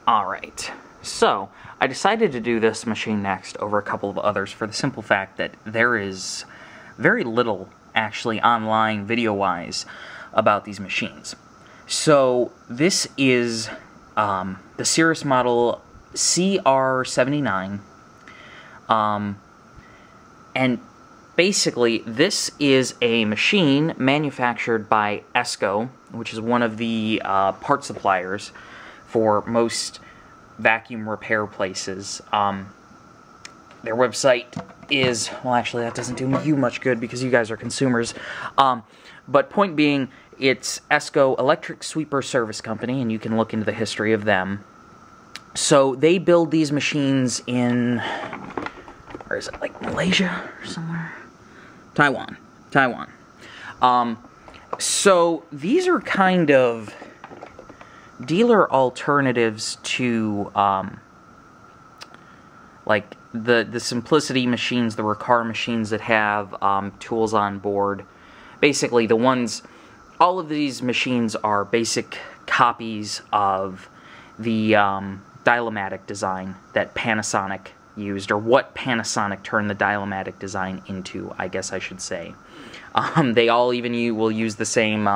Alright, so I decided to do this machine next over a couple of others for the simple fact that there is very little actually online video-wise about these machines. So this is the Cirrus model CR79, and basically this is a machine manufactured by ESSCO, which is one of the part suppliers for most vacuum repair places. Their website is, well, actually that doesn't do you much good because you guys are consumers, but point being, it's ESSCO Electric Sweeper Service Company, and you can look into the history of them. So they build these machines in, or is it like Malaysia or somewhere? Taiwan. So these are kind of dealer alternatives to like the Simplicity machines, the Recar machines that have tools on board. Basically, the ones, all of these machines are basic copies of the dial-o-matic design that Panasonic used, or what Panasonic turned the dial-o-matic design into, I guess I should say. They all even will use the same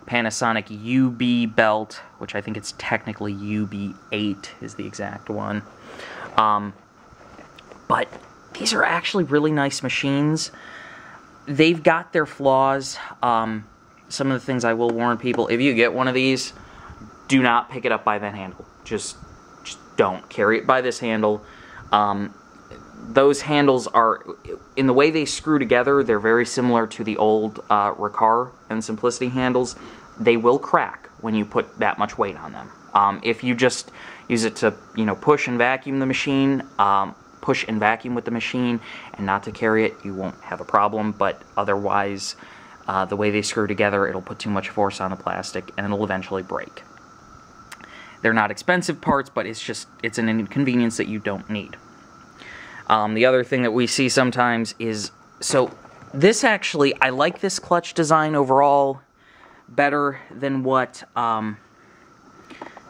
Panasonic UB belt, which I think it's technically UB8 is the exact one. But these are actually really nice machines. They've got their flaws. Some of the things I will warn people, if you get one of these, do not pick it up by that handle. Just don't. Carry it by this handle. Those handles are, in the way they screw together, they're very similar to the old Recar and Simplicity handles. They will crack when you put that much weight on them. If you just use it to, push and vacuum the machine, push and vacuum with the machine, and not to carry it, you won't have a problem. But otherwise, the way they screw together, it'll put too much force on the plastic, and it'll eventually break. They're not expensive parts, but it's an inconvenience that you don't need. The other thing that we see sometimes is, so this actually, I like this clutch design overall better than what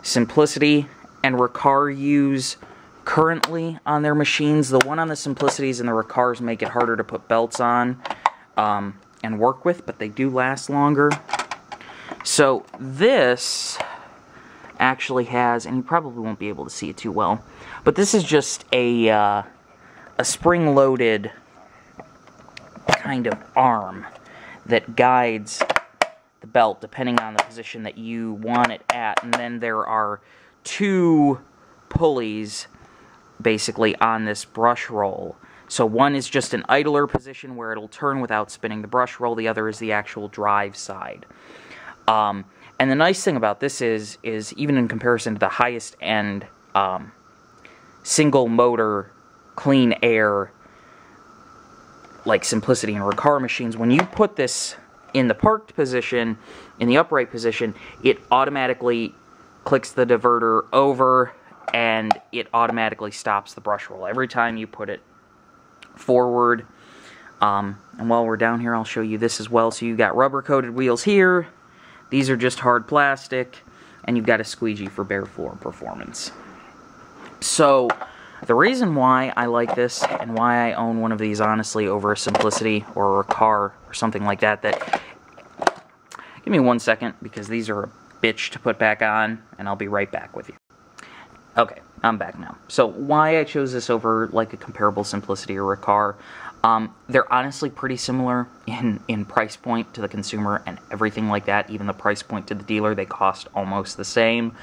Simplicity and Recar use currently on their machines. The one on the Simplicities and the Recars make it harder to put belts on and work with, but they do last longer. So this actually has, and you probably won't be able to see it too well, but this is just a spring-loaded kind of arm that guides the belt depending on the position that you want it at, and then there are two pulleys basically on this brush roll. So one is just an idler position where it'll turn without spinning the brush roll, the other is the actual drive side. And the nice thing about this is even in comparison to the highest end single motor clean air like Simplicity and Recar machines, when you put this in the parked position, in the upright position, it automatically clicks the diverter over and it automatically stops the brush roll every time you put it forward. And while we're down here, I'll show you this as well. So you've got rubber coated wheels here, these are just hard plastic, and you've got a squeegee for bare floor performance. So the reason why I like this and why I own one of these honestly over a Simplicity or a Recar or something like that, give me 1 second because these are a bitch to put back on, and I'll be right back with you. Okay, I'm back now. So why I chose this over like a comparable Simplicity or Recar, they're honestly pretty similar in price point to the consumer and everything like that. Even the price point to the dealer, they cost almost the same.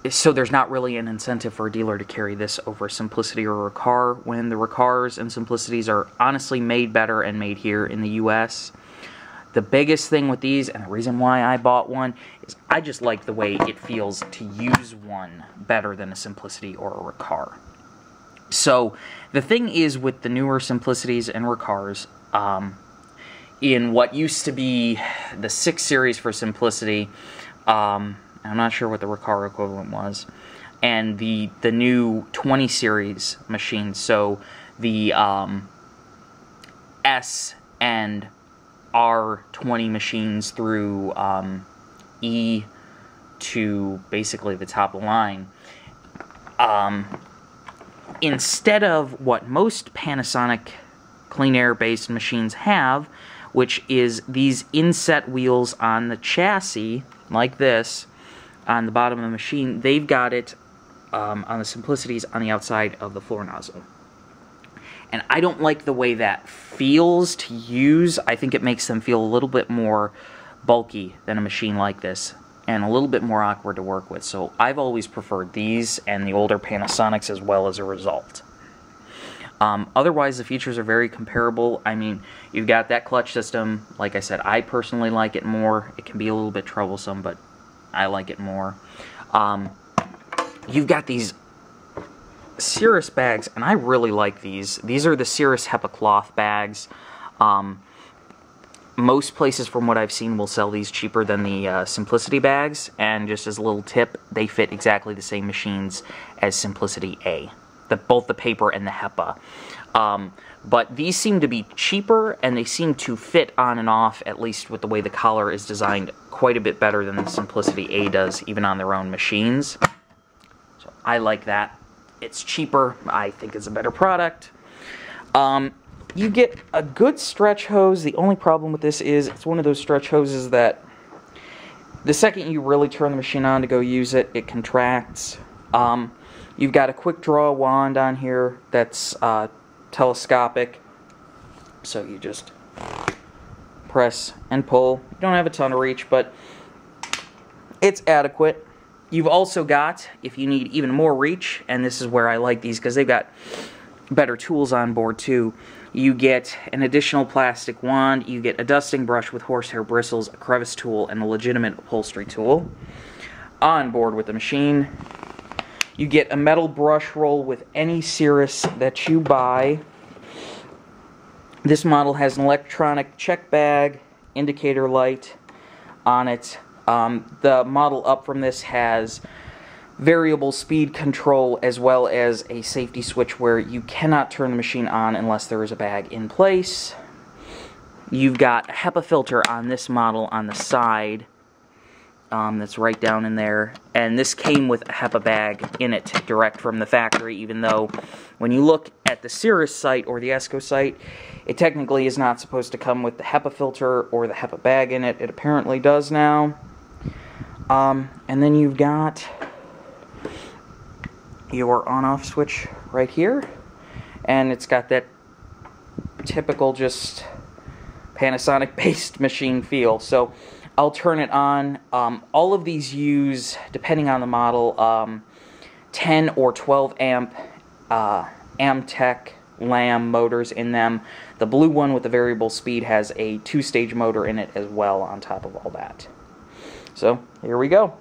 So there's not really an incentive for a dealer to carry this over Simplicity or Recar, when the Recars and Simplicities are honestly made better and made here in the US. The biggest thing with these, and the reason why I bought one, is I just like the way it feels to use one better than a Simplicity or a Recar. So the thing is with the newer Simplicities and Recars, in what used to be the 6 series for Simplicity, I'm not sure what the Recar equivalent was, and the new 20 series machines, so the S and R20 machines through E20 to basically the top of the line. Instead of what most Panasonic clean air based machines have, which is these inset wheels on the chassis, like this, on the bottom of the machine, they've got it on the Simplicities on the outside of the floor nozzle. And I don't like the way that feels to use. I think it makes them feel a little bit more bulky than a machine like this, and a little bit more awkward to work with. So I've always preferred these and the older Panasonics as well as a result. Otherwise, the features are very comparable. I mean, you've got that clutch system. Like I said, I personally like it more. It can be a little bit troublesome, but I like it more. You've got these Cirrus bags, and I really like these. These are the Cirrus Hepa cloth bags. Most places, from what I've seen, will sell these cheaper than the Simplicity bags, and just as a little tip, they fit exactly the same machines as Simplicity A. Both the paper and the Hepa. But these seem to be cheaper, and they seem to fit on and off, at least with the way the collar is designed, quite a bit better than the Simplicity A does, even on their own machines. So I like that. It's cheaper. I think it's a better product. You get a good stretch hose. The only problem with this is it's one of those stretch hoses that the second you really turn the machine on to go use it, it contracts. You've got a quick draw wand on here that's telescopic, so you just press and pull. You don't have a ton of reach, but it's adequate. You've also got, if you need even more reach, and this is where I like these because they've got better tools on board too, you get an additional plastic wand, you get a dusting brush with horsehair bristles, a crevice tool, and a legitimate upholstery tool on board with the machine. You get a metal brush roll with any Cirrus that you buy. This model has an electronic check bag, indicator light on it. The model up from this has variable speed control as well as a safety switch where you cannot turn the machine on unless there is a bag in place. You've got a Hepa filter on this model on the side. That's right down in there, and this came with a Hepa bag in it direct from the factory, even though when you look at the Cirrus site or the ESSCO site, it technically is not supposed to come with the Hepa filter or the Hepa bag in it. It apparently does now. And then you've got your on-off switch right here, and it's got that typical just Panasonic-based machine feel. So I'll turn it on. All of these use, depending on the model, 10 or 12 amp Amtech Lam motors in them. The blue one with the variable speed has a 2-stage motor in it as well on top of all that. So here we go.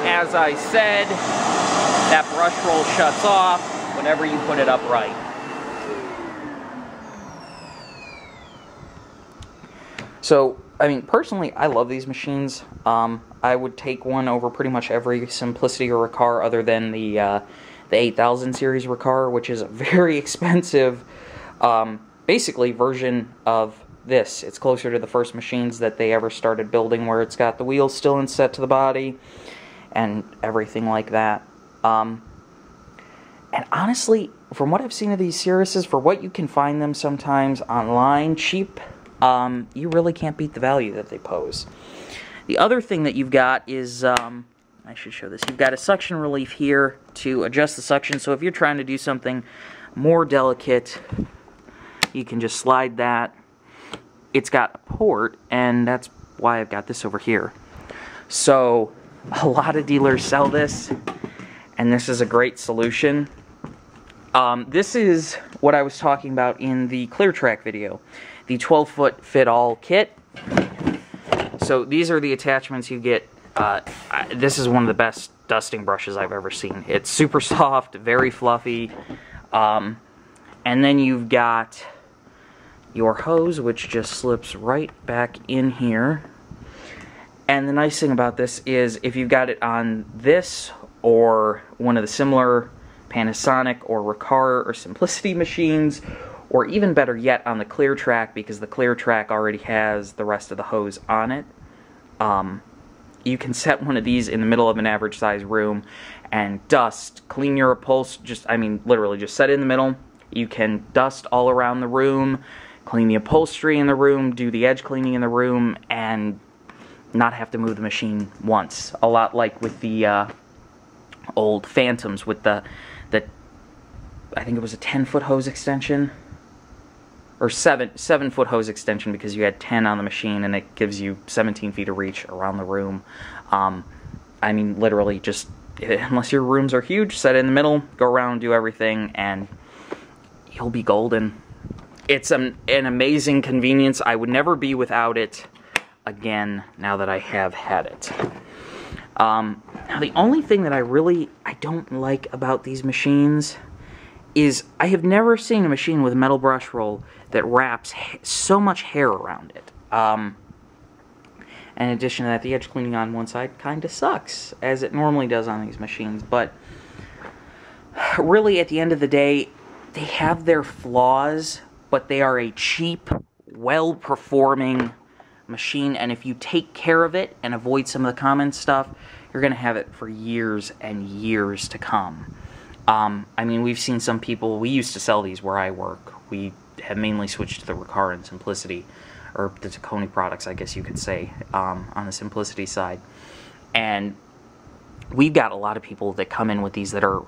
As I said, that brush roll shuts off whenever you put it upright. So, I mean, personally, I love these machines. I would take one over pretty much every Simplicity or Riccar other than the 8000 series Riccar, which is a very expensive, basically, version of this. It's closer to the first machines that they ever started building, where it's got the wheels still inset to the body and everything like that. And honestly, from what I've seen of these Cirruses, for what you can find them sometimes online cheap, you really can't beat the value that they pose. The other thing that you've got is, I should show this, you've got a suction relief here to adjust the suction, so if you're trying to do something more delicate, you can just slide that. It's got a port, and that's why I've got this over here. So a lot of dealers sell this, and this is a great solution. This is what I was talking about in the ClearTrack video, the 12-foot fit-all kit. So these are the attachments you get. This is one of the best dusting brushes I've ever seen. It's super soft, very fluffy. And then you've got your hose, which just slips right back in here. And the nice thing about this is if you've got it on this or one of the similar Panasonic or Recaro or Simplicity machines, or even better yet on the Clear Track, because the Clear Track already has the rest of the hose on it, you can set one of these in the middle of an average size room and dust, clean your upholstery, literally just set it in the middle. You can dust all around the room, clean the upholstery in the room, do the edge cleaning in the room, and not have to move the machine once. A lot like with the old Phantoms with the I think it was a 10-foot hose extension, or 7-foot hose extension, because you had 10 on the machine and it gives you 17 feet of reach around the room. Literally just, unless your rooms are huge, set it in the middle, go around, do everything, and you'll be golden. It's an amazing convenience. I would never be without it again now that I have had it. Now the only thing that I don't like about these machines is I have never seen a machine with a metal brush roll that wraps so much hair around it. In addition to that, the edge cleaning on one side kind of sucks, as it normally does on these machines, but really at the end of the day, they have their flaws, but they are a cheap, well-performing machine, and if you take care of it and avoid some of the common stuff, you're going to have it for years and years to come. We've seen some people, we used to sell these where I work. We have mainly switched to the Recaro and Simplicity, or the Taconi products, I guess you could say, on the Simplicity side. And we've got a lot of people that come in with these that are,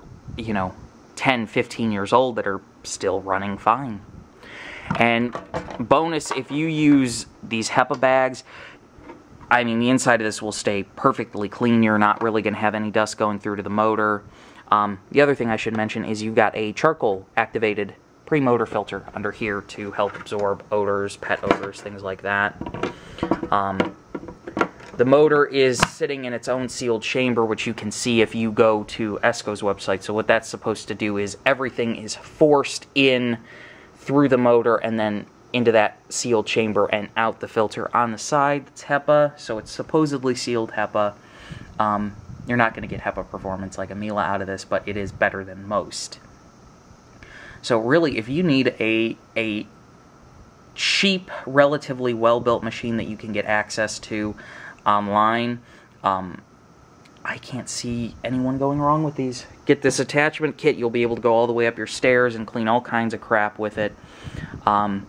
10, 15 years old that are still running fine. And bonus, if you use these Hepa bags, the inside of this will stay perfectly clean. You're not really going to have any dust going through to the motor. The other thing I should mention is you've got a charcoal-activated Premotor filter under here to help absorb odors, pet odors, things like that. The motor is sitting in its own sealed chamber, which you can see if you go to ESSCO's website. So what that's supposed to do is everything is forced in through the motor and then into that sealed chamber and out the filter. On the side, it's HEPA, so it's supposedly sealed HEPA. You're not going to get HEPA performance like a Miele out of this, but it is better than most. So really, if you need a cheap, relatively well-built machine that you can get access to online, I can't see anyone going wrong with these. Get this attachment kit, you'll be able to go all the way up your stairs and clean all kinds of crap with it. And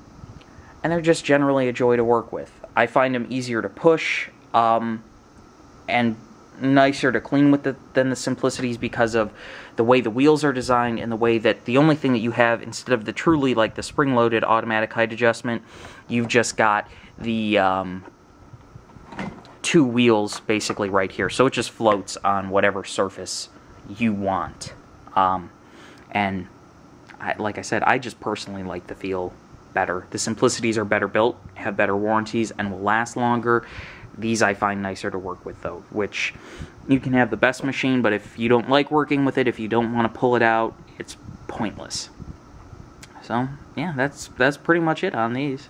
they're just generally a joy to work with. I find them easier to push, and nicer to clean with than the Simplicities because of the way the wheels are designed and the way that the only thing that you have, instead of the truly like the spring-loaded automatic height adjustment, you've just got the two wheels basically right here. So it just floats on whatever surface you want. And like I said, I just personally like the feel better. The Simplicities are better built, have better warranties, and will last longer. These I find nicer to work with, though, which you can have the best machine, but if you don't like working with it, if you don't want to pull it out, it's pointless. So, yeah, that's pretty much it on these.